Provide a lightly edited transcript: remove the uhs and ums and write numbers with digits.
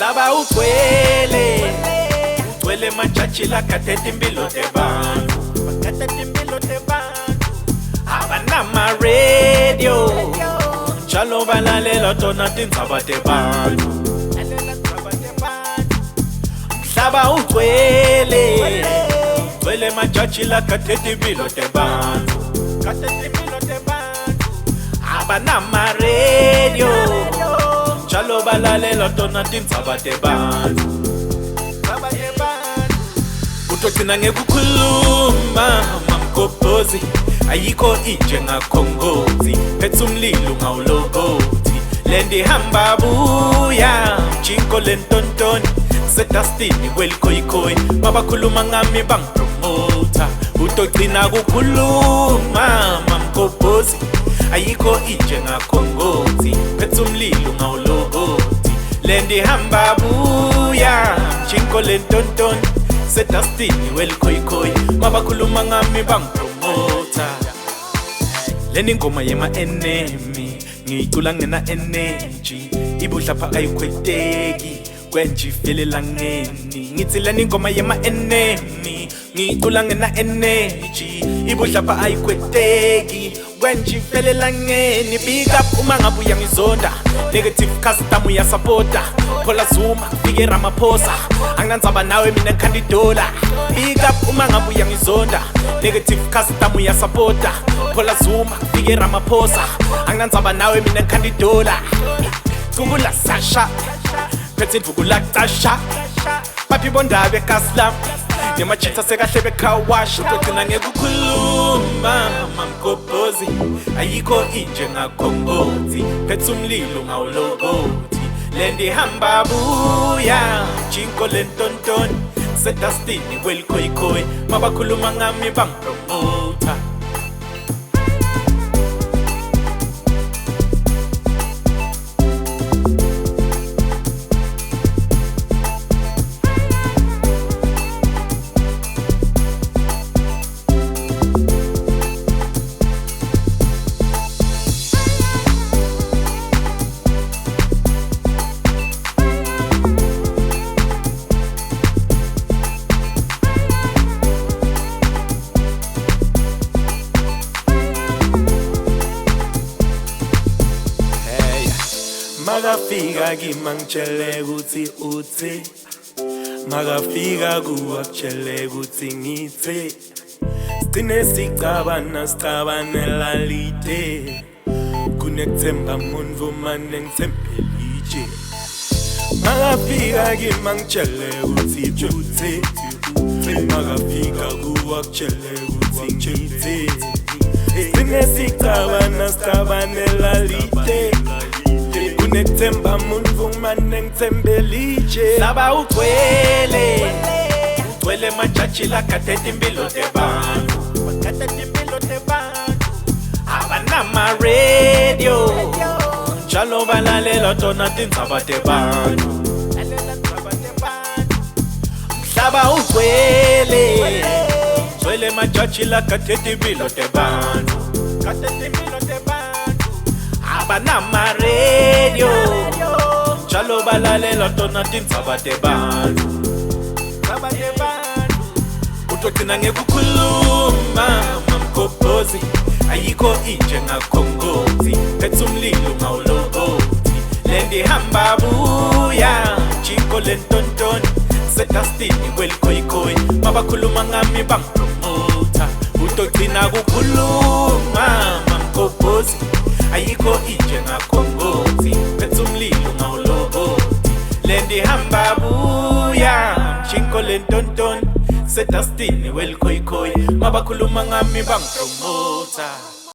Mhlaba ugcwele majaji lakathetha impilo tebantu, bakathetha impilo tebantu. Abanama radio njalo balalela tona tindzaba tebantu. Mhlaba ugcwele majaji lakathetha impilo tebantu, kathetha impilo tebantu. Abanama radio njalo balalela tona tindzaba tebantu. Utogcina ngekukhuluma mamgobhozi, ayikho inje ngakhongozi, phethe umlilo ngawulokoti. Lendihamba buya mjinko lentontoni, sedustini kwelikhoyikhoyi, mabakhuluma ngami bangipromota. Utogcina kukhuluma mamgobhozi, ayikho inje ngakhongozi, phethe umlilo ngawulokoti. Lendihamba buya mjinko lentontoni, sedustini welikhoyikhoyi, mabakhuluma ngami bangipromota. Leni ngoma yema enemy, ngiyicula ngena energy, ibuhlapha ayikhweteki kwenje ifelela ngeni. Ngithi leni ngoma yema enemy, ngiyicula ngena energy, ibuhlapha ayikhweteki kwenje ifelela ngeni. Big up uma ngabuya ngizonda, negative custom uyasupporta, khola Zuma kufike Ramaphosa, angandzaba nawe mina ngikandidola. Big up uma ngabuya ngizonda, negative custom uyasupporta, khola Zuma kufike Ramaphosa, angandzaba nawe mina ngikandidola. Tukula Sasha phethe ndvukula Tasha, papi bondabe kaslam nemachitsa sekahle bekhawash. Utogcina ngekukhuluma mamgobhozi, ayikho inje ngakhongozi, phethe umlilo ngawulokoti. Lendihamba buya mjinko lentontoni, sedustini kwelikhoyikhoyi, mabakhuluma ngami bangipromota. Magafika kimi ngitshele ukuthi uthi, magafika kuwe akutshele ukuthi ngithi, sigcine sicabanela lide, kunekuthemba muntu manje ngithembelije. Magafika kimi ngitshele ukuthi uthi, magafika kuwe akutshele ukuthi ngithi, sigcine sicabanela lide, kunekuthemba muntu manje ngithembelije. Mhlaba ugcwele majaji lakathetha impilo tebantu, bakathetha impilo tebantu. Abanama radio njalo balalela tona tindzaba tebantu. Mhlaba ugcwele majaji lakathetha impilo tebantu, kathetha impilo tebantu. Abanama radio njalo balalela tona tindzaba tebantu. Utogcina ngekukhuluma mamgobhozi, ayikho inje ngakhongozi, phethe umlilo ngawulokoti. Lendihamba buya mjinko lentontoni, sedustini kwelikhoyikhoyi, mabakhuluma ngami bangipromota. Utogcina kukhuluma mamgobhozi, ayikho inje ngakhongozi, phethe umlilo ngawulokoti. Lendihamba buya mjinko lentontoni, sedustini welikhoyikhoyi, mabakhuluma ngami bangipromota.